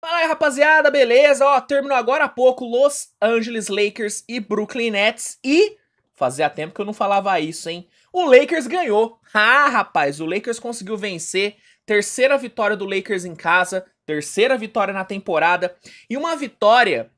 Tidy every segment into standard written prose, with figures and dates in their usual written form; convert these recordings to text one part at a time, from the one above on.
Fala aí, rapaziada, beleza? Ó, terminou agora há pouco Los Angeles Lakers e Brooklyn Nets e fazia tempo que eu não falava isso, hein? O Lakers ganhou. Ah, rapaz, o Lakers conseguiu vencer. Terceira vitória do Lakers em casa, terceira vitória na temporada e uma vitória,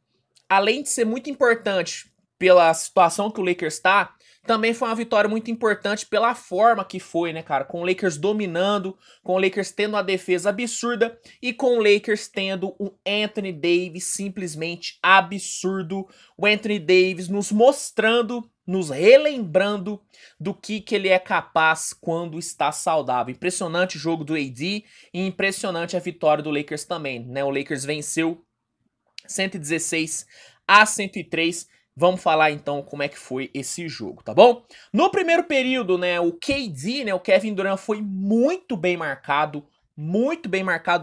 além de ser muito importante pela situação que o Lakers está, também foi uma vitória muito importante pela forma que foi, né, cara? Com o Lakers dominando, com o Lakers tendo uma defesa absurda e com o Lakers tendo um Anthony Davis simplesmente absurdo. O Anthony Davis nos mostrando, nos relembrando do que ele é capaz quando está saudável. Impressionante o jogo do AD e impressionante a vitória do Lakers também, né? O Lakers venceu 116-103. Vamos falar então como é que foi esse jogo, tá bom? No primeiro período, né, o KD, né, o Kevin Durant foi muito bem marcado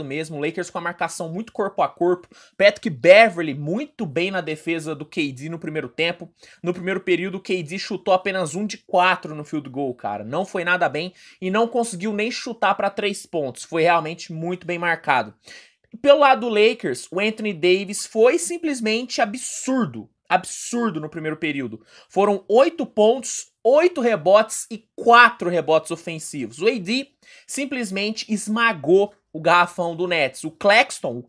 mesmo. O Lakers com a marcação muito corpo a corpo. Patrick Beverley muito bem na defesa do KD no primeiro tempo. No primeiro período, o KD chutou apenas 1 de 4 no field goal, cara. Não foi nada bem e não conseguiu nem chutar para 3 pontos. Foi realmente muito bem marcado. Pelo lado do Lakers, o Anthony Davis foi simplesmente absurdo. Absurdo no primeiro período. Foram 8 pontos, 8 rebotes e 4 rebotes ofensivos. O AD simplesmente esmagou o garrafão do Nets. O Claxton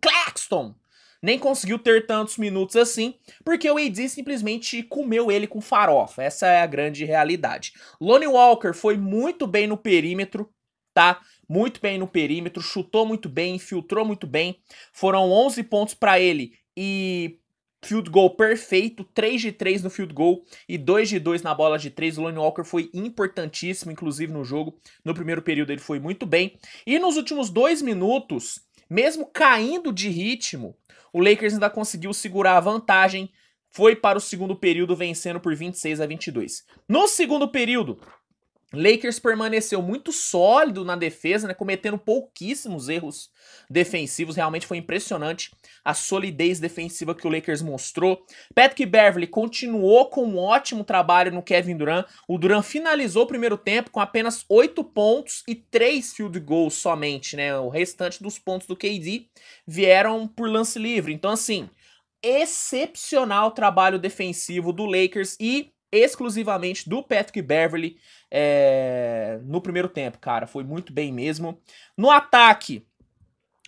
nem conseguiu ter tantos minutos assim, porque o AD simplesmente comeu ele com farofa. Essa é a grande realidade. Lonnie Walker foi muito bem no perímetro, tá? Muito bem no perímetro, chutou muito bem, infiltrou muito bem. Foram 11 pontos para ele e field goal perfeito, 3 de 3 no field goal e 2 de 2 na bola de 3. O Lonnie Walker foi importantíssimo, inclusive no jogo. No primeiro período ele foi muito bem. E nos últimos 2 minutos, mesmo caindo de ritmo, o Lakers ainda conseguiu segurar a vantagem. Foi para o segundo período vencendo por 26-22. No segundo período, Lakers permaneceu muito sólido na defesa, né, cometendo pouquíssimos erros defensivos. Realmente foi impressionante a solidez defensiva que o Lakers mostrou. Patrick Beverley continuou com um ótimo trabalho no Kevin Durant. O Durant finalizou o primeiro tempo com apenas 8 pontos e 3 field goals somente, né? O restante dos pontos do KD vieram por lance livre. Então, assim, excepcional trabalho defensivo do Lakers e exclusivamente do Patrick Beverley no primeiro tempo, cara. Foi muito bem mesmo. No ataque,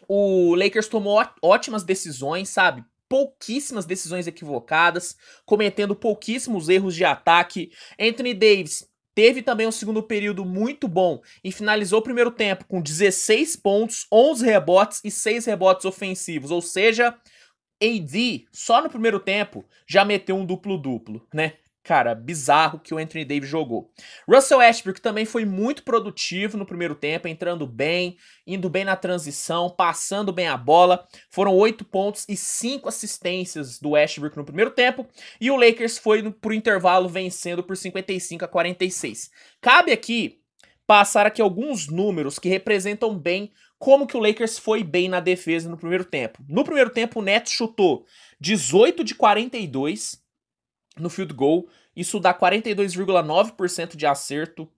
o Lakers tomou ótimas decisões, sabe? Pouquíssimas decisões equivocadas, cometendo pouquíssimos erros de ataque. Anthony Davis teve também um segundo período muito bom e finalizou o primeiro tempo com 16 pontos, 11 rebotes e 6 rebotes ofensivos. Ou seja, AD, só no primeiro tempo, já meteu um duplo-duplo, né? Cara, bizarro que o Anthony Davis jogou. Russell Westbrook também foi muito produtivo no primeiro tempo, entrando bem, indo bem na transição, passando bem a bola. Foram 8 pontos e 5 assistências do Westbrook no primeiro tempo. E o Lakers foi pro intervalo vencendo por 55-46. Cabe aqui passar aqui alguns números que representam bem como que o Lakers foi bem na defesa no primeiro tempo. No primeiro tempo, o Nets chutou 18 de 42 no field goal, isso dá 42,9% de acerto,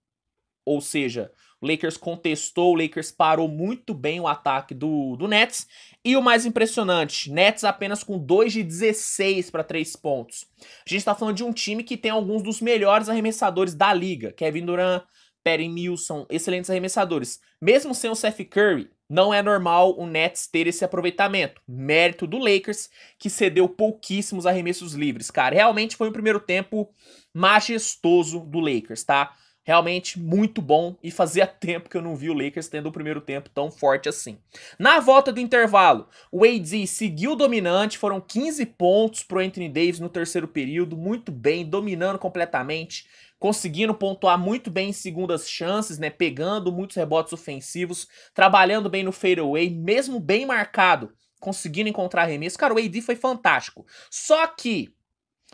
ou seja, o Lakers contestou, o Lakers parou muito bem o ataque do Nets, e o mais impressionante, Nets apenas com 2 de 16 para 3 pontos. A gente tá falando de um time que tem alguns dos melhores arremessadores da liga, Kevin Durant, Patty Mills, excelentes arremessadores. Mesmo sem o Seth Curry, não é normal o Nets ter esse aproveitamento. Mérito do Lakers, que cedeu pouquíssimos arremessos livres, cara. Realmente foi um primeiro tempo majestoso do Lakers, tá? Realmente muito bom e fazia tempo que eu não vi o Lakers tendo um primeiro tempo tão forte assim. Na volta do intervalo, o AD seguiu dominante, foram 15 pontos pro Anthony Davis no terceiro período, muito bem, dominando completamente, conseguindo pontuar muito bem em segundas chances, né, pegando muitos rebotes ofensivos, trabalhando bem no fadeaway, mesmo bem marcado, conseguindo encontrar arremesso. Cara, o AD foi fantástico. Só que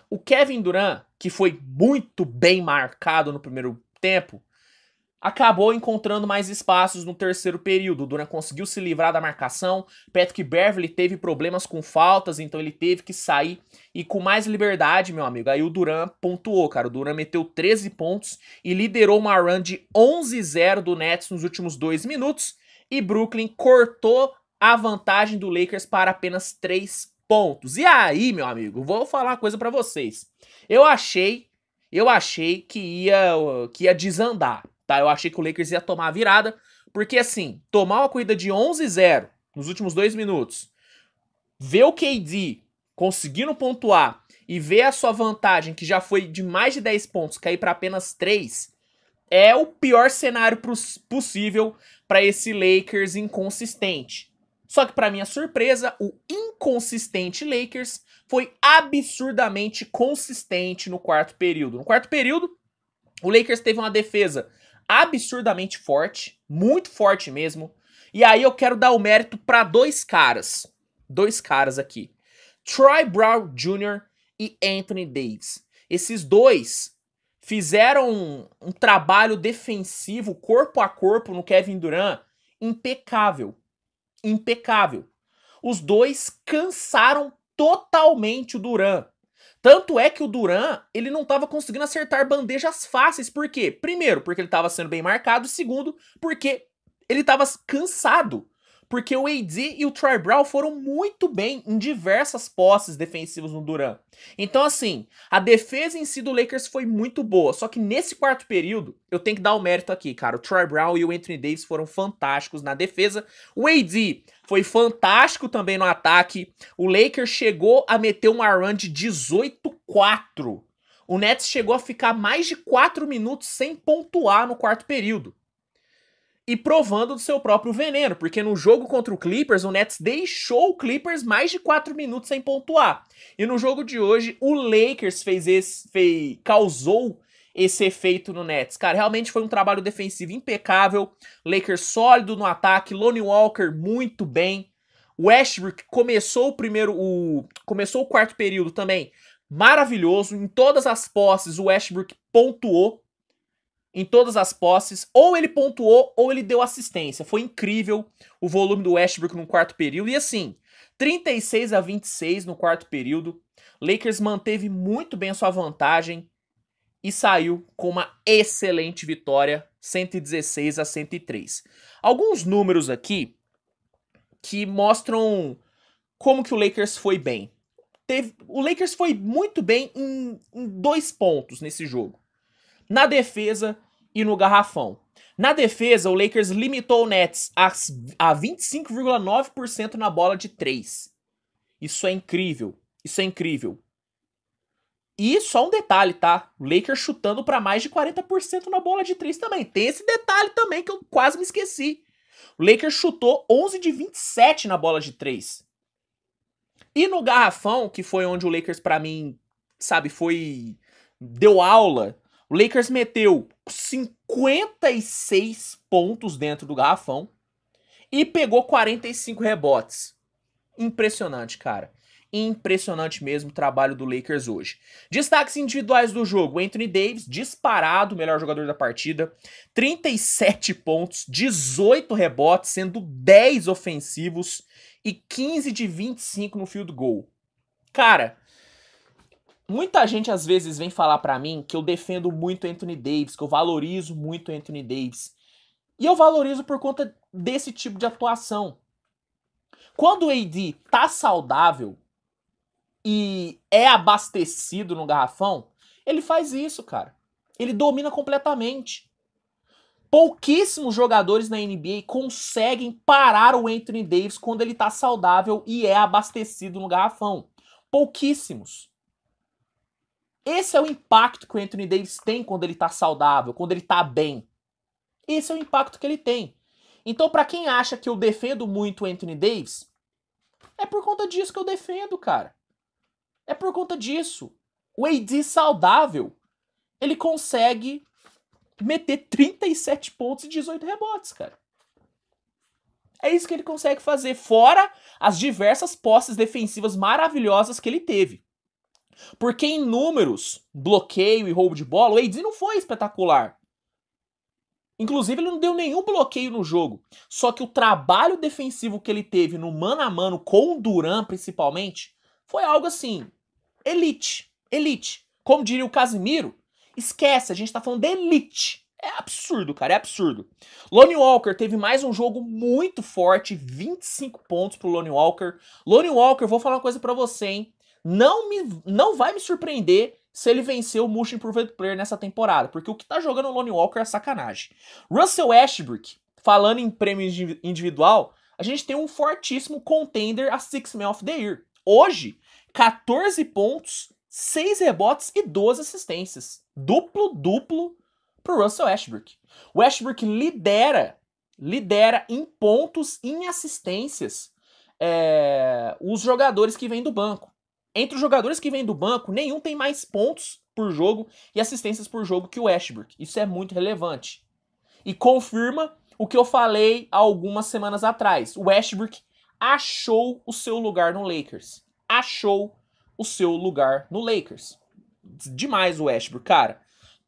o Kevin Durant, que foi muito bem marcado no primeiro tempo, acabou encontrando mais espaços no terceiro período. O Durant conseguiu se livrar da marcação. Patrick Beverley teve problemas com faltas, então ele teve que sair. E com mais liberdade, meu amigo, aí o Durant pontuou, cara. O Durant meteu 13 pontos e liderou uma run de 11-0 do Nets nos últimos 2 minutos. E Brooklyn cortou a vantagem do Lakers para apenas 3 pontos. E aí, meu amigo, vou falar uma coisa pra vocês. Eu achei que ia desandar, tá? Eu achei que o Lakers ia tomar a virada, porque assim, tomar uma corrida de 11-0 nos últimos 2 minutos, ver o KD conseguindo pontuar e ver a sua vantagem, que já foi de mais de 10 pontos, cair para apenas 3, é o pior cenário possível para esse Lakers inconsistente. Só que para minha surpresa, o inconsistente Lakers foi absurdamente consistente no quarto período. No quarto período, o Lakers teve uma defesa absurdamente forte, muito forte mesmo. E aí eu quero dar o mérito para dois caras aqui. Troy Brown Jr. e Anthony Davis. Esses dois fizeram um trabalho defensivo corpo a corpo no Kevin Durant impecável. Impecável. Os dois cansaram totalmente o Durant. Tanto é que o Durant, ele não estava conseguindo acertar bandejas fáceis. Por quê? Primeiro, porque ele estava sendo bem marcado. Segundo, porque ele estava cansado. Porque o AD e o Troy Brown foram muito bem em diversas posses defensivas no Durant. Então, assim, a defesa em si do Lakers foi muito boa. Só que nesse quarto período, eu tenho que dar o mérito aqui, cara. O Troy Brown e o Anthony Davis foram fantásticos na defesa. O AD foi fantástico também no ataque. O Lakers chegou a meter uma run de 18-4. O Nets chegou a ficar mais de 4 minutos sem pontuar no quarto período. E provando do seu próprio veneno, porque no jogo contra o Clippers, o Nets deixou o Clippers mais de 4 minutos sem pontuar. E no jogo de hoje, o Lakers causou esse efeito no Nets. Cara, realmente foi um trabalho defensivo impecável, Lakers sólido no ataque, Lonnie Walker muito bem. Westbrook começou o quarto período também maravilhoso, em todas as posses o Westbrook pontuou. Em todas as posses, ou ele pontuou ou ele deu assistência. Foi incrível o volume do Westbrook no quarto período. E assim, 36-26 no quarto período. Lakers manteve muito bem a sua vantagem e saiu com uma excelente vitória, 116-103. Alguns números aqui que mostram como que o Lakers foi bem. O Lakers foi muito bem em 2 pontos nesse jogo. Na defesa e no garrafão. Na defesa, o Lakers limitou o Nets a 25,9% na bola de 3. Isso é incrível. Isso é incrível. E só um detalhe, tá? O Lakers chutando para mais de 40% na bola de 3 também. Tem esse detalhe também que eu quase me esqueci. O Lakers chutou 11 de 27 na bola de 3. E no garrafão, que foi onde o Lakers, pra mim, sabe, deu aula. O Lakers meteu 56 pontos dentro do garrafão e pegou 45 rebotes. Impressionante, cara. Impressionante mesmo o trabalho do Lakers hoje. Destaques individuais do jogo. Anthony Davis, disparado, melhor jogador da partida. 37 pontos, 18 rebotes, sendo 10 ofensivos e 15 de 25 no field goal. Cara, muita gente às vezes vem falar pra mim que eu defendo muito Anthony Davis, que eu valorizo muito Anthony Davis. E eu valorizo por conta desse tipo de atuação. Quando o AD tá saudável e é abastecido no garrafão, ele faz isso, cara. Ele domina completamente. Pouquíssimos jogadores na NBA conseguem parar o Anthony Davis quando ele tá saudável e é abastecido no garrafão. Pouquíssimos. Esse é o impacto que o Anthony Davis tem quando ele tá saudável, quando ele tá bem. Esse é o impacto que ele tem. Então, pra quem acha que eu defendo muito o Anthony Davis, é por conta disso que eu defendo, cara. É por conta disso. O AD saudável, ele consegue meter 37 pontos e 18 rebotes, cara. É isso que ele consegue fazer, fora as diversas posses defensivas maravilhosas que ele teve. Porque em números, bloqueio e roubo de bola, o AD não foi espetacular. Inclusive, ele não deu nenhum bloqueio no jogo. Só que o trabalho defensivo que ele teve no mano a mano com o Durant, principalmente, foi algo assim, elite. Elite. Como diria o Casimiro, esquece, a gente tá falando de elite. É absurdo, cara, é absurdo. Lonnie Walker teve mais um jogo muito forte, 25 pontos pro Lonnie Walker. Lonnie Walker, vou falar uma coisa pra você, hein? Não vai me surpreender se ele vencer o Most Improved Player nessa temporada, porque o que tá jogando o Lonnie Walker é sacanagem. Russell Westbrook, falando em prêmio individual, a gente tem um fortíssimo contender a Sixth Man of the Year. Hoje, 14 pontos, 6 rebotes e 2 assistências. Duplo pro Russell Westbrook. Westbrook lidera em pontos, em assistências, os jogadores que vêm do banco. Entre os jogadores que vêm do banco, nenhum tem mais pontos por jogo e assistências por jogo que o Westbrook. Isso é muito relevante. E confirma o que eu falei há algumas semanas atrás. O Westbrook achou o seu lugar no Lakers. Achou o seu lugar no Lakers. Demais o Westbrook, cara.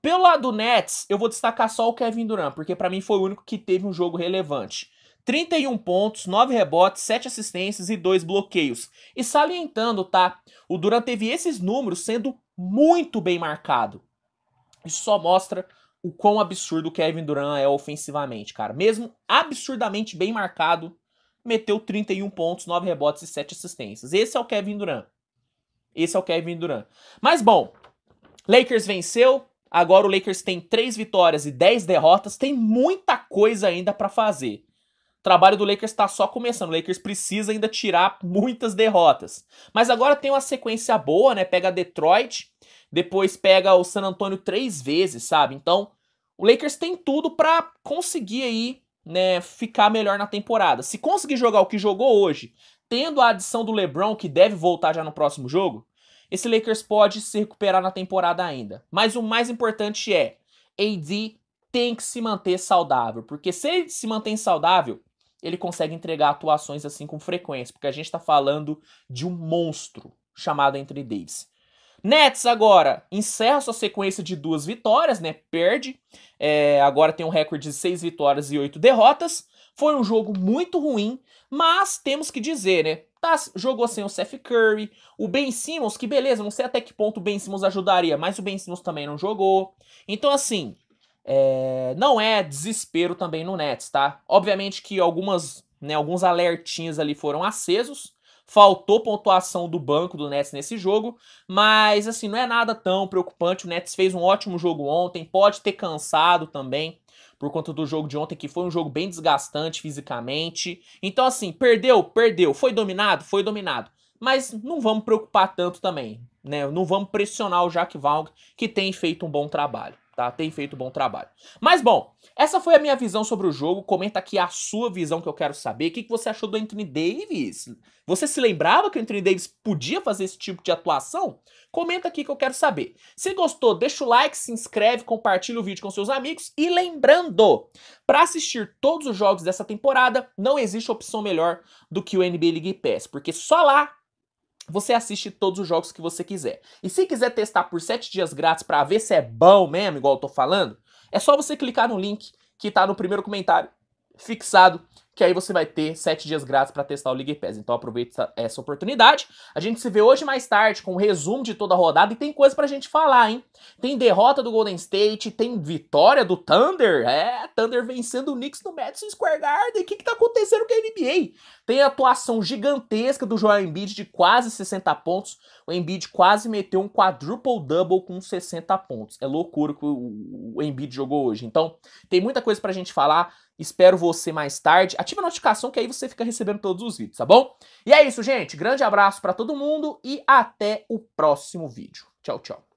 Pelo lado do Nets, eu vou destacar só o Kevin Durant, porque pra mim foi o único que teve um jogo relevante. 31 pontos, 9 rebotes, 7 assistências e 2 bloqueios. E salientando, tá? O Durant teve esses números sendo muito bem marcado. Isso só mostra o quão absurdo o Kevin Durant é ofensivamente, cara. Mesmo absurdamente bem marcado, meteu 31 pontos, 9 rebotes e 7 assistências. Esse é o Kevin Durant. Esse é o Kevin Durant. Mas bom, Lakers venceu. Agora o Lakers tem 3 vitórias e 10 derrotas. Tem muita coisa ainda pra fazer. O trabalho do Lakers tá só começando. O Lakers precisa ainda tirar muitas derrotas. Mas agora tem uma sequência boa, né? Pega Detroit, depois pega o San Antonio 3 vezes, sabe? Então, o Lakers tem tudo pra conseguir aí, né, ficar melhor na temporada. Se conseguir jogar o que jogou hoje, tendo a adição do LeBron, que deve voltar já no próximo jogo, esse Lakers pode se recuperar na temporada ainda. Mas o mais importante é, AD tem que se manter saudável. Porque se ele se mantém saudável, ele consegue entregar atuações assim com frequência. Porque a gente tá falando de um monstro chamado Anthony Davis. Nets agora encerra sua sequência de 2 vitórias, né? Perde. Agora tem um recorde de 6 vitórias e 8 derrotas. Foi um jogo muito ruim, mas temos que dizer, né? Jogou sem o Seth Curry, o Ben Simmons, que beleza, não sei até que ponto o Ben Simmons ajudaria, mas o Ben Simmons também não jogou. Então assim, não é desespero também no Nets, tá? Obviamente que alguns alertinhas ali foram acesos, faltou pontuação do banco do Nets nesse jogo, mas assim, não é nada tão preocupante. O Nets fez um ótimo jogo ontem, pode ter cansado também por conta do jogo de ontem, que foi um jogo bem desgastante fisicamente. Então assim, perdeu, foi dominado, mas não vamos preocupar tanto também, né? Não vamos pressionar o Jacques Vaughn, que tem feito um bom trabalho. Tá? Tem feito um bom trabalho. Mas bom, essa foi a minha visão sobre o jogo. Comenta aqui a sua visão que eu quero saber. O que você achou do Anthony Davis? Você se lembrava que o Anthony Davis podia fazer esse tipo de atuação? Comenta aqui que eu quero saber. Se gostou, deixa o like, se inscreve, compartilha o vídeo com seus amigos. E lembrando, para assistir todos os jogos dessa temporada, não existe opção melhor do que o NBA League Pass, porque só lá você assiste todos os jogos que você quiser. E se quiser testar por 7 dias grátis pra ver se é bom mesmo, igual eu tô falando, é só você clicar no link que tá no primeiro comentário fixado, que aí você vai ter 7 dias grátis pra testar o League Pass. Então aproveita essa oportunidade. A gente se vê hoje mais tarde com um resumo de toda a rodada e tem coisa pra gente falar, hein? Tem derrota do Golden State, tem vitória do Thunder. Thunder vencendo o Knicks no Madison Square Garden. O que tá acontecendo com a NBA? Tem a atuação gigantesca do Joel Embiid de quase 60 pontos. O Embiid quase meteu um quadruple-double com 60 pontos. É loucura que o Embiid jogou hoje. Então, tem muita coisa pra gente falar. Espero você mais tarde. Ativa a notificação que aí você fica recebendo todos os vídeos, tá bom? E é isso, gente. Grande abraço pra todo mundo e até o próximo vídeo. Tchau, tchau.